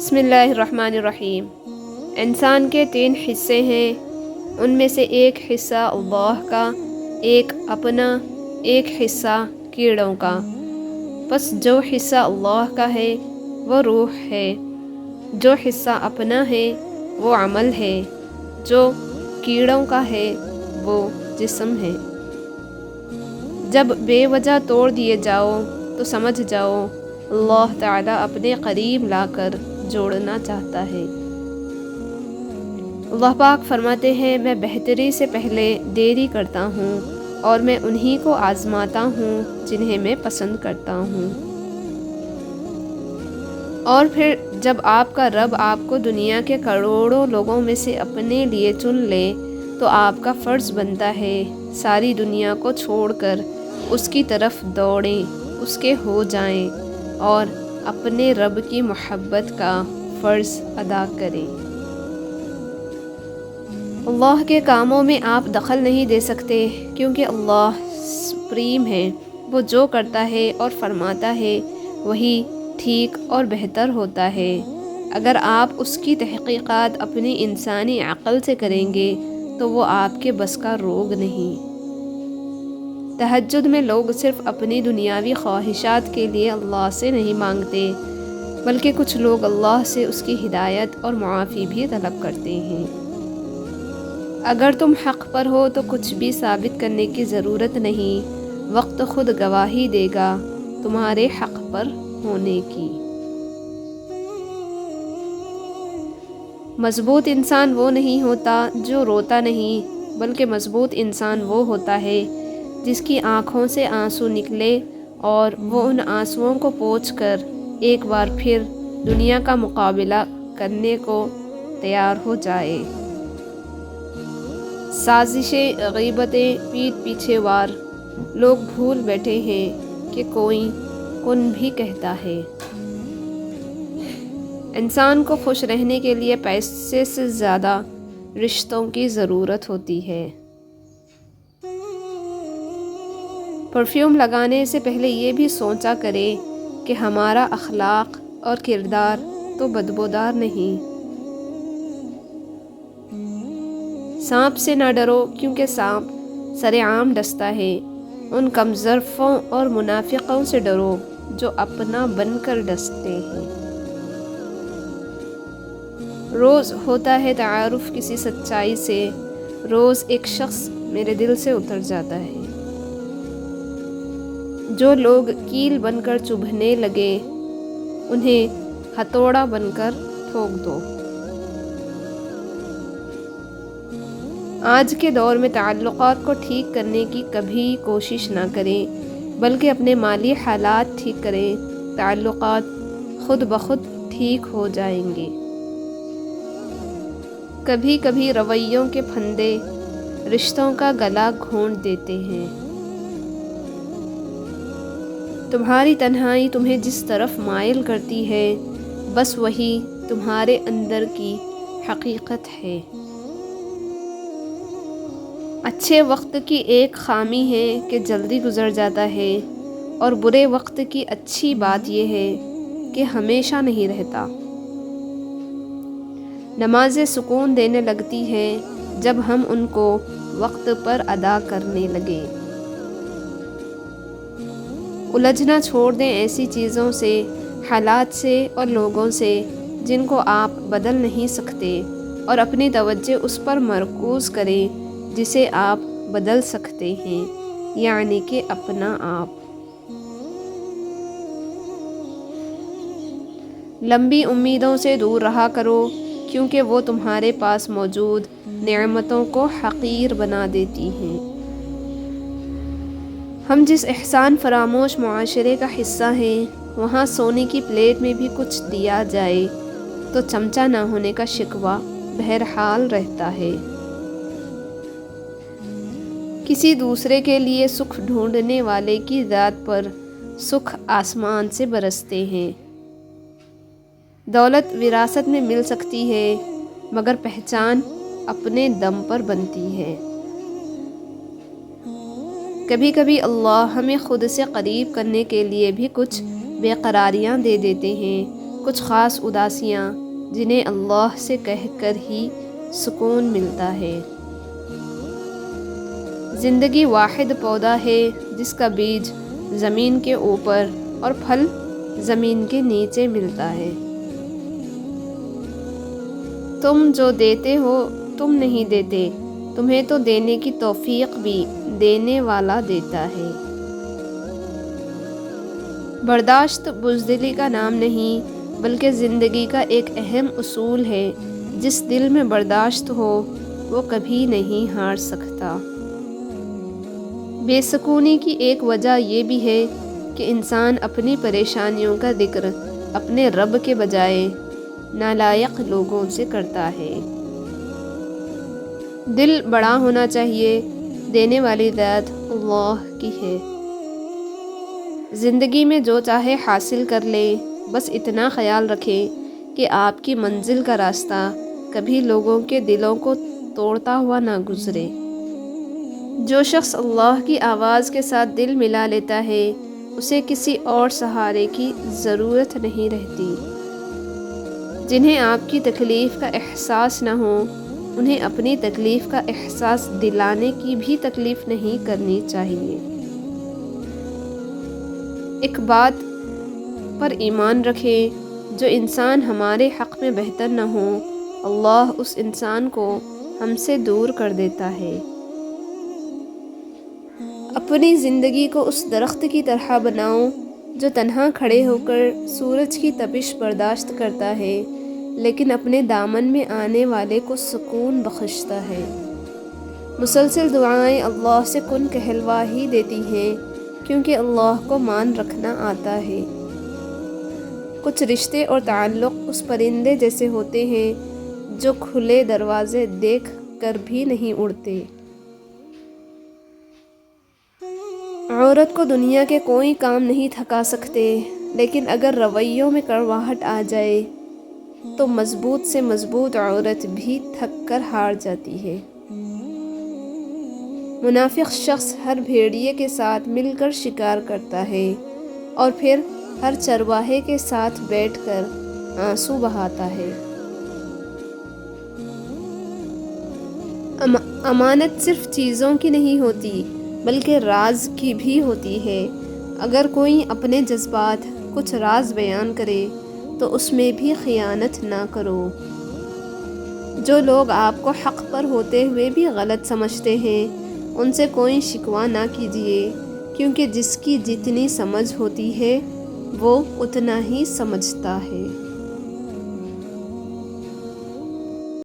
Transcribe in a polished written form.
بسم اللہ الرحمن الرحیم۔ انسان کے 3 حصے ہیں، ان میں سے ایک حصہ اللہ کا، ایک اپنا، ایک حصہ کیڑوں کا۔ پس جو حصہ اللہ کا ہے وہ روح ہے، جو حصہ اپنا ہے وہ عمل ہے، جو کیڑوں کا ہے وہ جسم ہے۔ جب بے وجہ توڑ دیے جاؤ تو سمجھ جاؤ اللہ تعالیٰ اپنے قریب لا کر جوڑنا چاہتا ہے۔ اللہ پاک فرماتے ہیں، میں بہتری سے پہلے دیری کرتا ہوں اور میں انہی کو آزماتا ہوں جنہیں میں پسند کرتا ہوں۔ اور پھر جب آپ کا رب آپ کو دنیا کے کروڑوں لوگوں میں سے اپنے لیے چن لے تو آپ کا فرض بنتا ہے ساری دنیا کو چھوڑ کر اس کی طرف دوڑیں، اس کے ہو جائیں اور اپنے رب کی محبت کا فرض ادا کریں۔ اللہ کے کاموں میں آپ دخل نہیں دے سکتے کیونکہ اللہ سپریم ہے، وہ جو کرتا ہے اور فرماتا ہے وہی ٹھیک اور بہتر ہوتا ہے۔ اگر آپ اس کی تحقیقات اپنی انسانی عقل سے کریں گے تو وہ آپ کے بس کا روگ نہیں۔ تہجد میں لوگ صرف اپنی دنیاوی خواہشات کے لیے اللہ سے نہیں مانگتے بلکہ کچھ لوگ اللہ سے اس کی ہدایت اور معافی بھی طلب کرتے ہیں۔ اگر تم حق پر ہو تو کچھ بھی ثابت کرنے کی ضرورت نہیں، وقت خود گواہی دے گا تمہارے حق پر ہونے کی۔ مضبوط انسان وہ نہیں ہوتا جو روتا نہیں، بلکہ مضبوط انسان وہ ہوتا ہے جس کی آنکھوں سے آنسو نکلے اور وہ ان آنسوؤں کو پوچھ کر ایک بار پھر دنیا کا مقابلہ کرنے کو تیار ہو جائے۔ سازشیں، غیبتیں، پیٹھ پیچھے وار، لوگ بھول بیٹھے ہیں کہ کوئی کن بھی کہتا ہے۔ انسان کو خوش رہنے کے لیے پیسے سے زیادہ رشتوں کی ضرورت ہوتی ہے۔ پرفیوم لگانے سے پہلے یہ بھی سوچا کرے کہ ہمارا اخلاق اور کردار تو بدبودار نہیں۔ سانپ سے نہ ڈرو کیونکہ سانپ سر عام ڈستا ہے، ان کمظرفوں اور منافقوں سے ڈرو جو اپنا بن کر ڈستے ہیں۔ روز ہوتا ہے تعارف کسی سچائی سے، روز ایک شخص میرے دل سے اتر جاتا ہے۔ جو لوگ کیل بن کر چبھنے لگے انہیں ہتھوڑا بن کر ٹھوک دو۔ آج کے دور میں تعلقات کو ٹھیک کرنے کی کبھی کوشش نہ کریں بلکہ اپنے مالی حالات ٹھیک کریں، تعلقات خود بخود ٹھیک ہو جائیں گے۔ کبھی کبھی رویوں کے پھندے رشتوں کا گلا گھونٹ دیتے ہیں۔ تمہاری تنہائی تمہیں جس طرف مائل کرتی ہے بس وہی تمہارے اندر کی حقیقت ہے۔ اچھے وقت کی ایک خامی ہے کہ جلدی گزر جاتا ہے اور برے وقت کی اچھی بات یہ ہے کہ ہمیشہ نہیں رہتا۔ نمازیں سکون دینے لگتی ہیں جب ہم ان کو وقت پر ادا کرنے لگیں۔ الجھنا چھوڑ دیں ایسی چیزوں سے، حالات سے اور لوگوں سے جن کو آپ بدل نہیں سکتے اور اپنی توجہ اس پر مرکوز کریں جسے آپ بدل سکتے ہیں، یعنی کہ اپنا آپ۔ لمبی امیدوں سے دور رہا کرو کیونکہ وہ تمہارے پاس موجود نعمتوں کو حقیر بنا دیتی ہیں۔ ہم جس احسان فراموش معاشرے کا حصہ ہیں وہاں سونے کی پلیٹ میں بھی کچھ دیا جائے تو چمچہ نہ ہونے کا شکوہ بہرحال رہتا ہے۔ کسی دوسرے کے لیے سکھ ڈھونڈنے والے کی ذات پر سکھ آسمان سے برستے ہیں۔ دولت وراثت میں مل سکتی ہے مگر پہچان اپنے دم پر بنتی ہے۔ کبھی کبھی اللہ ہمیں خود سے قریب کرنے کے لیے بھی کچھ بے قراریاں دے دیتے ہیں کچھ خاص اداسیاں جنہیں اللہ سے کہہ کر ہی سکون ملتا ہے۔ زندگی واحد پودا ہے جس کا بیج زمین کے اوپر اور پھل زمین کے نیچے ملتا ہے۔ تم جو دیتے ہو تم نہیں دیتے، تمہیں تو دینے کی توفیق بھی دینے والا دیتا ہے۔ برداشت بزدلی کا نام نہیں بلکہ زندگی کا ایک اہم اصول ہے۔ جس دل میں برداشت ہو وہ کبھی نہیں ہار سکتا۔ بے سکونی کی ایک وجہ یہ بھی ہے کہ انسان اپنی پریشانیوں کا ذکر اپنے رب کے بجائے نالائق لوگوں سے کرتا ہے۔ دل بڑا ہونا چاہیے، دینے والی ذات اللہ کی ہے۔ زندگی میں جو چاہے حاصل کر لے، بس اتنا خیال رکھیں کہ آپ کی منزل کا راستہ کبھی لوگوں کے دلوں کو توڑتا ہوا نہ گزرے۔ جو شخص اللہ کی آواز کے ساتھ دل ملا لیتا ہے اسے کسی اور سہارے کی ضرورت نہیں رہتی۔ جنہیں آپ کی تکلیف کا احساس نہ ہو انہیں اپنی تکلیف کا احساس دلانے کی بھی تکلیف نہیں کرنی چاہیے۔ ایک بات پر ایمان رکھیں، جو انسان ہمارے حق میں بہتر نہ ہو اللہ اس انسان کو ہم سے دور کر دیتا ہے۔ اپنی زندگی کو اس درخت کی طرح بناؤ جو تنہا کھڑے ہو کر سورج کی تپش برداشت کرتا ہے لیکن اپنے دامن میں آنے والے کو سکون بخشتا ہے۔ مسلسل دعائیں اللہ سے کن کہلوا ہی دیتی ہیں کیونکہ اللہ کو مان رکھنا آتا ہے۔ کچھ رشتے اور تعلق اس پرندے جیسے ہوتے ہیں جو کھلے دروازے دیکھ کر بھی نہیں اڑتے۔ عورت کو دنیا کے کوئی کام نہیں تھکا سکتے، لیکن اگر رویوں میں کڑواہٹ آ جائے تو مضبوط سے مضبوط عورت بھی تھک کر ہار جاتی ہے۔ منافق شخص ہر بھیڑیے کے ساتھ مل کر شکار کرتا ہے اور پھر ہر چرواہے کے ساتھ بیٹھ کر آنسو بہاتا ہے۔ امانت صرف چیزوں کی نہیں ہوتی بلکہ راز کی بھی ہوتی ہے۔ اگر کوئی اپنے جذبات کچھ راز بیان کرے تو اس میں بھی خیانت نہ کرو۔ جو لوگ آپ کو حق پر ہوتے ہوئے بھی غلط سمجھتے ہیں ان سے کوئی شکوہ نہ کیجیے، کیونکہ جس کی جتنی سمجھ ہوتی ہے وہ اتنا ہی سمجھتا ہے۔